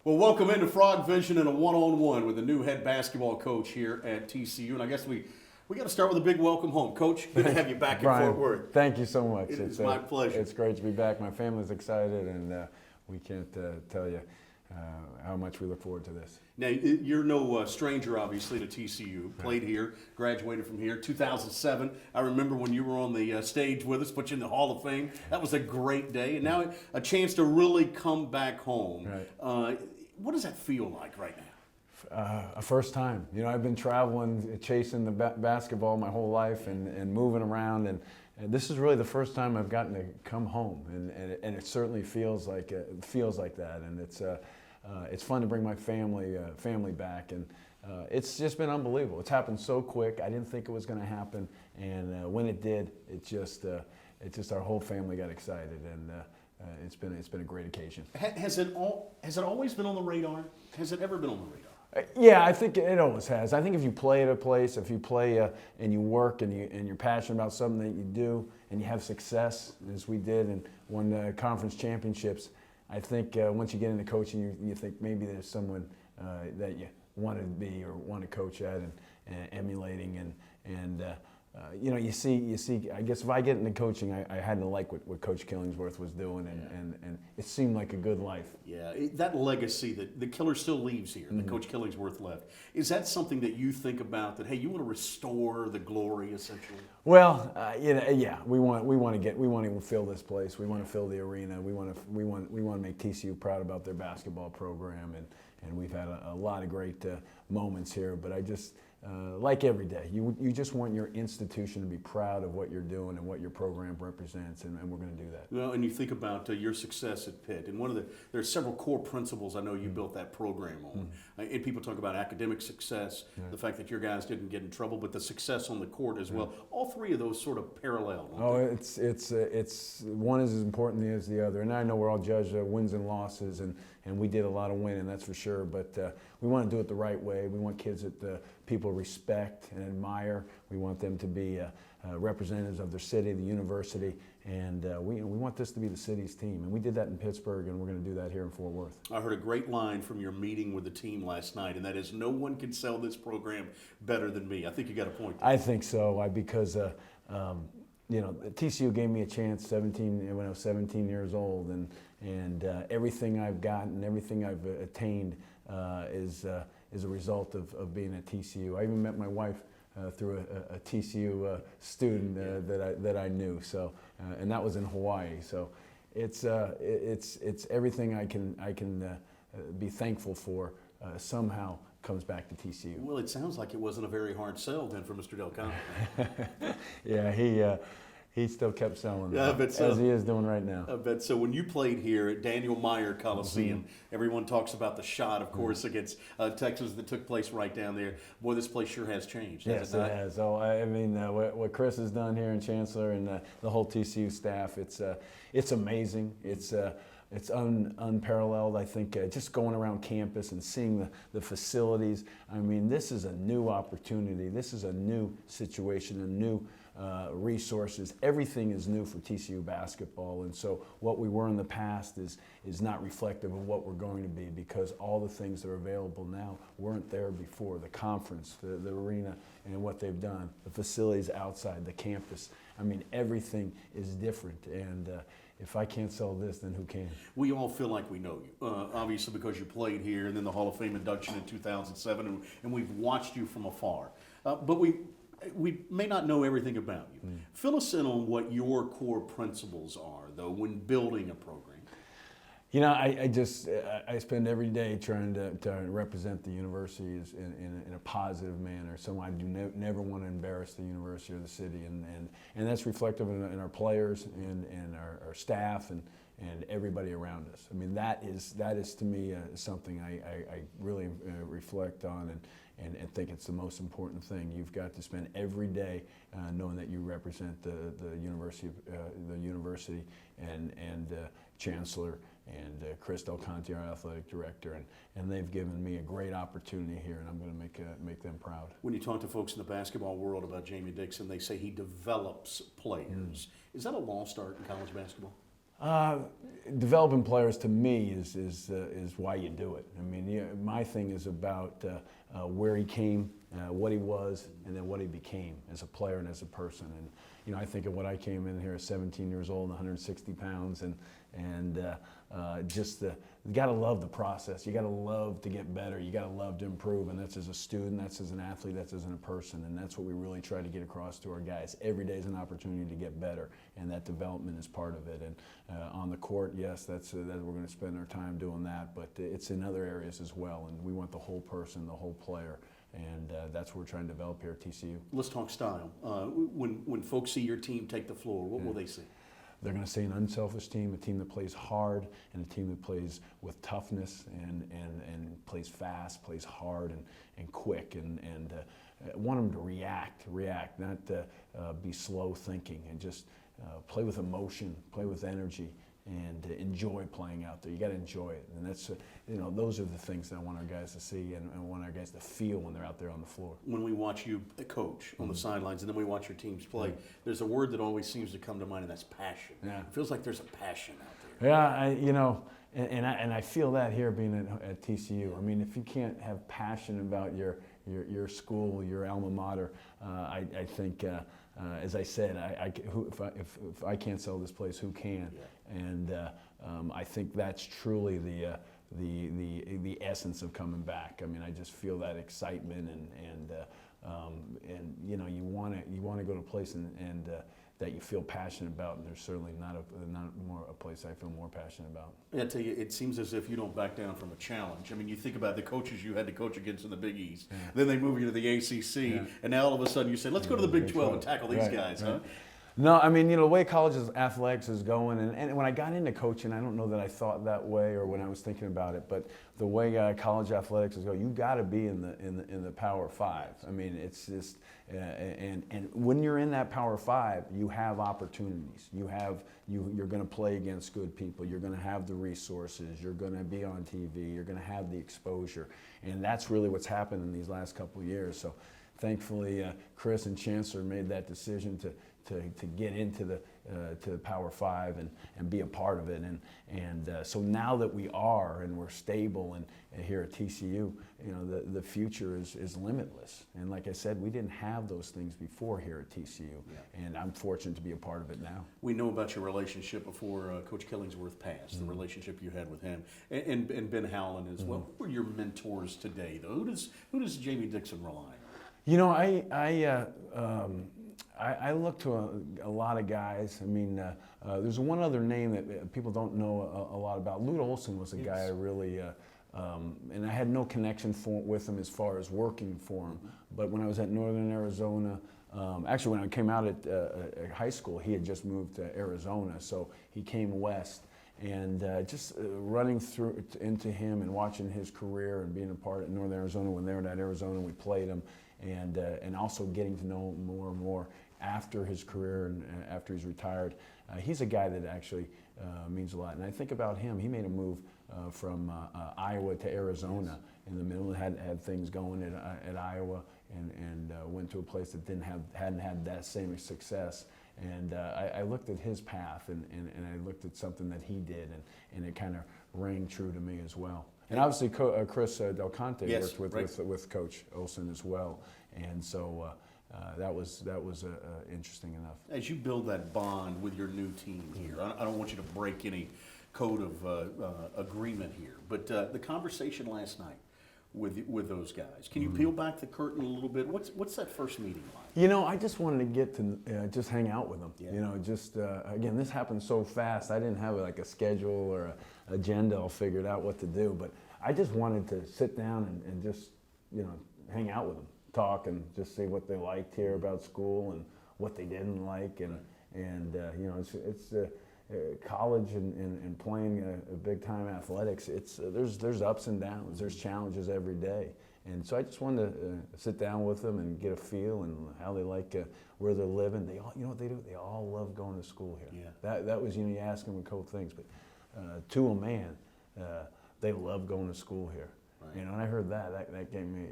Well, welcome into Frog Vision and a one-on-one with the new head basketball coach here at TCU. And I guess we got to start with a big welcome home. Coach, good to have you back in Brian, Fort Worth. Thank you so much. It's my pleasure. It's great to be back. My family's excited, and we can't tell you how much we look forward to this. Now, you're no stranger, obviously, to TCU. Played here, graduated from here. 2007, I remember when you were on the stage with us, put you in the Hall of Fame. That was a great day. And now a chance to really come back home. Right. What does that feel like right now? A first time. You know, I've been traveling, chasing the basketball my whole life and moving around, and this is really the first time I've gotten to come home, and it certainly feels like that, and it's fun to bring my family back, and it's just been unbelievable. It's happened so quick. I didn't think it was going to happen, and when it did, it just our whole family got excited, and it's been a great occasion. Has it always been on the radar? Has it ever been on the radar? Yeah, I think it always has. I think if you play at a place, if you play and you work and you're passionate about something that you do and you have success, as we did and won conference championships, I think once you get into coaching, you think maybe there's someone that you want to be or want to coach at and emulating and you know, you see. I guess if I get into coaching, I had to like what Coach Killingsworth was doing, and it seemed like a good life. Yeah, that legacy that the Killer still leaves here, that Coach Killingsworth left. Is that something that you think about? That hey, you want to restore the glory, essentially? Well, you know, yeah, we want to fill this place. We want to fill the arena. We want to make TCU proud about their basketball program, and we've had a lot of great moments here. But I just. Like every day, you just want your institution to be proud of what you're doing and what your program represents, and we're going to do that. Well, and you think about your success at Pitt, and there's several core principles I know you built that program on. And people talk about academic success, the fact that your guys didn't get in trouble, but the success on the court as well. All three of those sort of parallel. It's one is as important as the other, and I know we're all judged wins and losses, and we did a lot of winning, that's for sure. But we want to do it the right way. We want kids that people respect and admire. We want them to be representatives of their city, the university, and we want this to be the city's team. And we did that in Pittsburgh, and we're going to do that here in Fort Worth. I heard a great line from your meeting with the team last night, and that is, no one can sell this program better than me. I think you got a point there. I think so, because you know, TCU gave me a chance when I was 17 years old, and everything I've gotten, everything I've attained is a result of being at TCU. I even met my wife through a TCU student that I knew. So, and that was in Hawaii. So, it's everything I can be thankful for somehow comes back to TCU. Well, it sounds like it wasn't a very hard sell then for Mr. Del Conte. Yeah, he still kept selling, I bet so. As he is doing right now. I bet so. When you played here at Daniel Meyer Coliseum, everyone talks about the shot, of course, against Texas that took place right down there. Boy, this place sure has changed. Yes, it has. Oh, I mean, what Chris has done here in Chancellor and the whole TCU staff, it's amazing. It's unparalleled. I think just going around campus and seeing the facilities. I mean, this is a new opportunity. This is a new situation, a new resources. Everything is new for TCU basketball, and so what we were in the past is not reflective of what we're going to be, because all the things that are available now weren't there before. The conference, the arena, and what they've done, the facilities outside, the campus. I mean, everything is different, and if I can't sell this, then who can? We all feel like we know you, obviously because you played here, and then the Hall of Fame induction in 2007, and we've watched you from afar. But we may not know everything about you. Fill us in on what your core principles are, though, when building a program. You know, I spend every day trying to represent the university in a positive manner. So I do never want to embarrass the university or the city, and that's reflective in our players and our staff and everybody around us. I mean, that is to me something I really reflect on and think it's the most important thing. You've got to spend every day knowing that you represent the university and Chancellor and Chris Del Conte, our athletic director, and they've given me a great opportunity here, and I'm going to make them proud. When you talk to folks in the basketball world about Jamie Dixon, they say he develops players. Is that a lost art in college basketball? Developing players to me is why you do it. I mean, my thing is about where he came, what he was, and then what he became as a player and as a person. And I think of what I came in here at 17 years old, 160 pounds, and you got to love the process. You got to love to get better. You got to love to improve, and that's as a student, that's as an athlete, that's as a person, and that's what we really try to get across to our guys. Every day is an opportunity to get better, and that development is part of it. And on the court, yes, that we're going to spend our time doing that, but it's in other areas as well, and we want the whole person, the whole player. And that's what we're trying to develop here at TCU. Let's talk style. When folks see your team take the floor, what will they see? They're going to see an unselfish team, a team that plays hard, and a team that plays with toughness and plays fast, plays hard and quick, and want them to react, not be slow thinking, and just play with emotion, play with energy, and enjoy playing out there. You got to enjoy it, and that's those are the things that I want our guys to see and want our guys to feel when they're out there on the floor. When we watch you coach on the sidelines, and then we watch your teams play, there's a word that always seems to come to mind, and that's passion. Yeah. It feels like there's a passion out there. Yeah, and I feel that here being at TCU. I mean, if you can't have passion about your school, your alma mater, I think. As I said, if I can't sell this place, who can? Yeah. And I think that's truly the essence of coming back. I mean, I just feel that excitement, and you want to go to a place and that you feel passionate about, and there's certainly not a place I feel more passionate about. I tell you, it seems as if you don't back down from a challenge. I mean, you think about the coaches you had to coach against in the Big East. Yeah. Then they move you to the ACC, and now all of a sudden you say, let's go to the Big 12 and tackle these guys, huh? No, I mean, the way college athletics is going, and when I got into coaching, I don't know that I thought that way or when I was thinking about it, but the way college athletics is going, you got to be in the Power Five. I mean, it's just, and when you're in that Power Five, you have opportunities. You're going to play against good people. You're going to have the resources. You're going to be on TV. You're going to have the exposure, and that's really what's happened in these last couple of years. So, thankfully, Chris and Chancellor made that decision to get into the Power Five and be a part of it, and so now that we are and we're stable and here at TCU, the future is limitless. And like I said, we didn't have those things before here at TCU, and I'm fortunate to be a part of it now. We know about your relationship before Coach Killingsworth passed, the relationship you had with him, and Ben Howland as well. Who are your mentors today, though? Who does Jamie Dixon rely on? I look to a lot of guys. I mean, there's one other name that people don't know a lot about. Lute Olson was a guy I really, and I had no connection with him as far as working for him. But when I was at Northern Arizona, actually when I came out at high school, he had just moved to Arizona, so he came west. And just running through into him and watching his career and being a part at Northern Arizona when they were at Arizona, we played him, and also getting to know him more and more after his career and after he's retired. He's a guy that actually means a lot. And I think about him. He made a move from Iowa to Arizona in the middle, had things going at Iowa, and went to a place that hadn't had that same success. And I looked at his path, and I looked at something that he did, and it kind of rang true to me as well. And obviously, Chris Del Conte worked with Coach Olson as well, and so that was interesting enough. As you build that bond with your new team here, I don't want you to break any code of agreement here, but the conversation last night with those guys. Can you peel back the curtain a little bit? What's that first meeting like? I just wanted to get to just hang out with them. Yeah. Again, this happened so fast. I didn't have like a schedule or an agenda all figured out what to do, but I just wanted to sit down and just hang out with them, talk, and just see what they liked here about school and what they didn't like, and it's college and playing a big time athletics. There's ups and downs. There's challenges every day, and so I just wanted to sit down with them and get a feel and how they like where they're living. They all, what they do. They all love going to school here. Yeah. That was you ask them a couple things, but to a man, they love going to school here. Right. You know, and I heard that gave me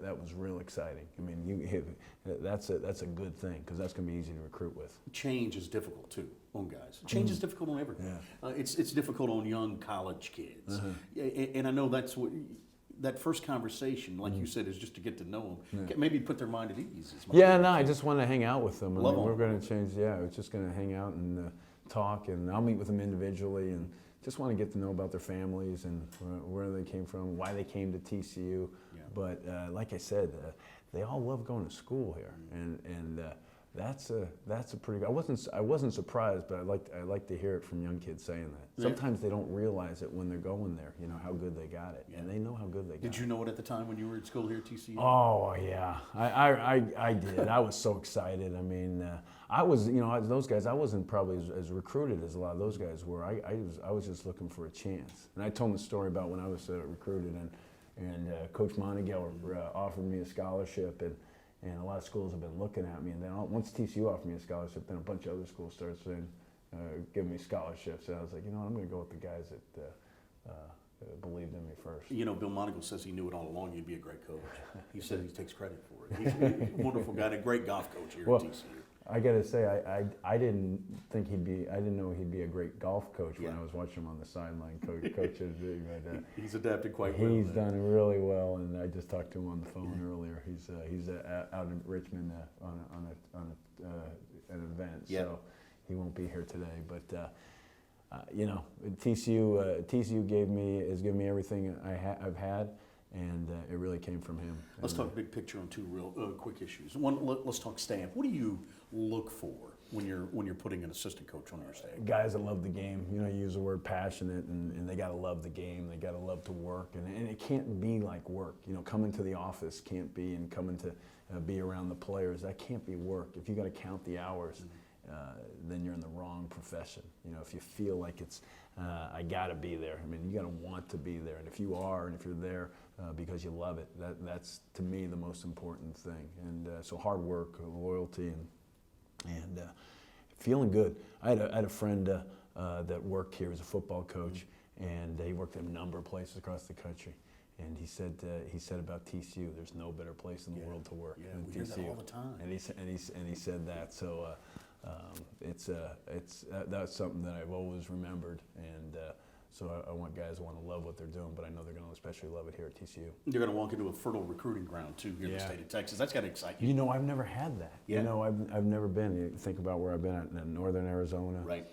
that was real exciting. I mean, that's a good thing because that's going to be easy to recruit with. Change is difficult too on guys. Change is difficult on everybody. Yeah. It's difficult on young college kids, and I know that's what. That first conversation, like you said, is just to get to know them. Maybe put their mind at ease. Yeah, no, I just want to hang out with them. I Love mean, we're them. going to change. Yeah, we're just going to hang out and talk, and I'll meet with them individually, and just want to get to know about their families and where they came from, why they came to TCU. Yeah. But like I said, they all love going to school here, and that's a pretty. I wasn't surprised, but I like to hear it from young kids saying that. Yeah. Sometimes they don't realize it when they're going there. You know how good they got it, and they know how good they got it. Did you know it at the time when you were at school here at TCU? Oh yeah, I did. I was so excited. I mean, I was, you know, those guys. I wasn't probably as recruited as a lot of those guys were. I was just looking for a chance. And I told them the story about when I was recruited, and Coach Montague offered me a scholarship, and a lot of schools have been looking at me. And then once TCU offered me a scholarship, then a bunch of other schools started saying, giving me scholarships. And I was like, you know, I'm going to go with the guys that believed in me first. You know, Bill Monagle says he knew it all along you'd be a great coach. He said he takes credit for it. He's a wonderful guy and a great golf coach here at TCU. I got to say, I didn't think I didn't know he'd be a great golf coach when I was watching him on the sideline coaches. But, he's adapted quite well. He's done really well, and I just talked to him on the phone earlier. He's out in Richmond on an event, so he won't be here today. But you know, TCU has given me everything I've had. And it really came from him. Let's talk big picture on two real quick issues. One, let's talk staff. What do you look for when you're putting an assistant coach on your staff? Guys that love the game. You know, you use the word passionate, and they got to love the game. They got to love to work, and it can't be like work. You know, coming to the office can't be, and coming to be around the players, that can't be work. If you got to count the hours, then you're in the wrong profession. You know, if you feel like it's, I got to be there. I mean, you got to want to be there, and if you are, and if you're there because you love it, that's to me the most important thing. And so hard work, loyalty, and feeling good. I had a friend that worked here as a football coach, and he worked at a number of places across the country. And he said about TCU, there's no better place in the world to work than we hear TCU. that all the time. And he said that. So that's something that I've always remembered. And so I want guys who want to love what they're doing, but I know they're going to especially love it here at TCU. They're going to walk into a fertile recruiting ground too here in the state of Texas. That's got to excite you. You know, I've never had that. Yeah. You know, I've never been. You think about where I've been in northern Arizona, Right.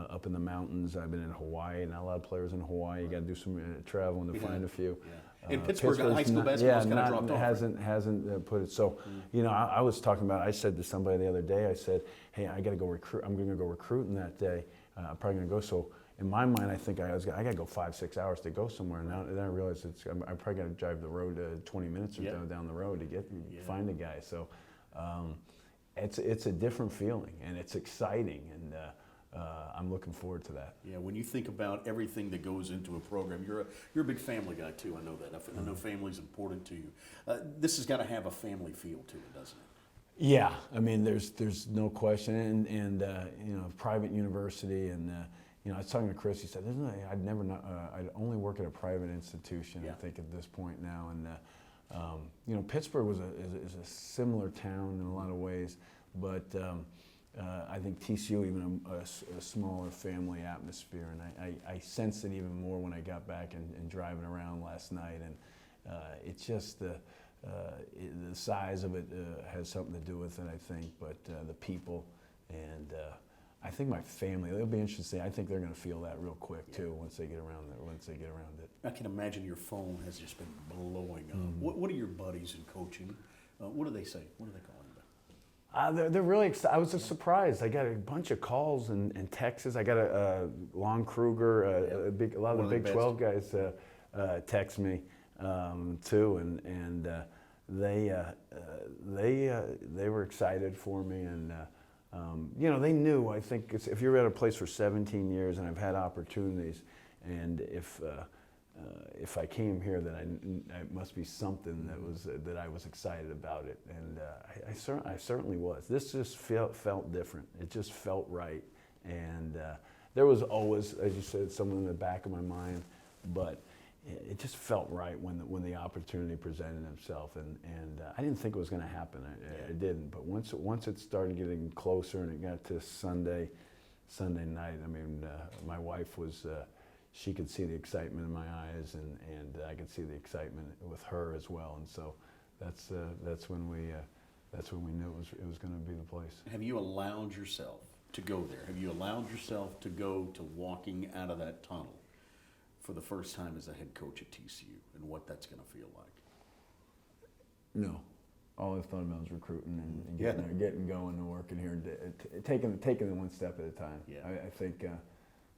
Up in the mountains. I've been in Hawaii. Not a lot of players in Hawaii. You got to do some traveling to find a few. Yeah. And Pittsburgh high school basketball's kind of dropped off. Hasn't put it. So, you know, I was talking about. I said to somebody the other day. I said, "Hey, I got to go recruit. I'm going to go recruiting that day. I'm probably going to go." So, in my mind, I think I got to go 5-6 hours to go somewhere. And then I realized I'm probably got to drive the road 20 minutes or so down the road to find a guy. So, it's a different feeling, and it's exciting, and I'm looking forward to that. Yeah, when you think about everything that goes into a program, you're a big family guy too. I know that. I know family's important to you. This has got to have a family feel to it, doesn't it? Yeah, I mean, there's no question, and you know, private university, and you know, I was talking to Chris. He said, I'd only work at a private institution. I think at this point now, and you know, Pittsburgh is a similar town in a lot of ways, but I think TCU even a smaller family atmosphere, and I sensed it even more when I got back and driving around last night, and it's just the size of it has something to do with it, I think, but the people, and I think my family, it'll be interesting. I think they're going to feel that real quick too once they get around it. I can imagine your phone has just been blowing up. What are your buddies in coaching? What do they say? What are they calling you? They're really excited. I was just surprised. I got a bunch of calls and texts. I got a Lon Kruger, a lot of the Big 12 guys text me too, and they were excited for me, and you know, they knew. I think if you're at a place for 17 years and I've had opportunities, and if I came here, then it must be something that I was excited about it, and I certainly was. This just felt different. It just felt right, and there was always, as you said, someone in the back of my mind, but it just felt right when the opportunity presented itself, and I didn't think it was going to happen. It didn't, but once it started getting closer and it got to Sunday night, I mean, my wife was. She could see the excitement in my eyes, and I could see the excitement with her as well, and so that's when we knew it was going to be the place. Have you allowed yourself to go there? Have you allowed yourself to go to walking out of that tunnel for the first time as a head coach at TCU, and what that's going to feel like? No, all I've thought about is recruiting and getting going and working here, and taking it one step at a time. Yeah. I think.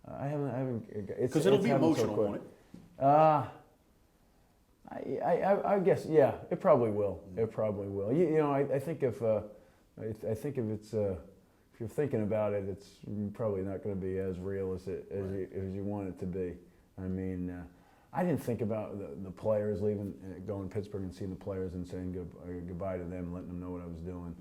I haven't. Because it'll be emotional, won't it? I guess, yeah, it probably will. It probably will. You know, I think if it's if you're thinking about it, it's probably not going to be as real as you want it to be. I mean, I didn't think about the players leaving, going to Pittsburgh and seeing the players and saying goodbye to them, letting them know what I was doing.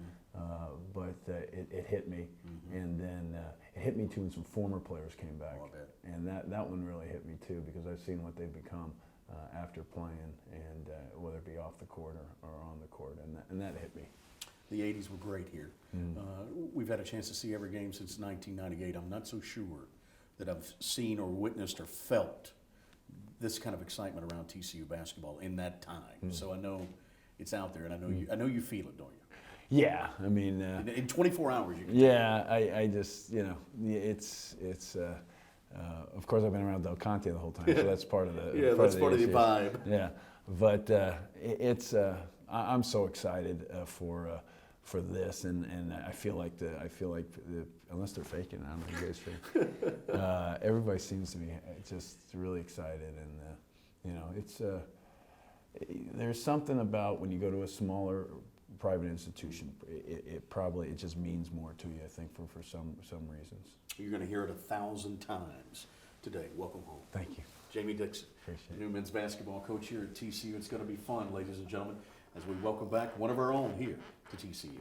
But it hit me, and then it hit me too when some former players came back, and that one really hit me too, because I've seen what they've become after playing, and whether it be off the court or on the court, and that hit me. The 80s were great here. We've had a chance to see every game since 1998. I'm not so sure that I've seen or witnessed or felt this kind of excitement around TCU basketball in that time. So I know it's out there, and I know you feel it, don't you? Yeah, I mean, in 24 hours, you can. Yeah, I just, you know, it's. Of course, I've been around Del Conte the whole time, so that's part of the. Yeah, that's part of the vibe. Yeah, but I'm so excited for this, and I feel like unless they're faking, I don't know if you guys fake. Everybody seems to be just really excited, and you know, it's there's something about when you go to a smaller private institution, it just means more to you, I think, for some reasons. You're going to hear it 1,000 times today. Welcome home. Thank you. Jamie Dixon, new men's basketball coach here at TCU. It's going to be fun, ladies and gentlemen, as we welcome back one of our own here to TCU.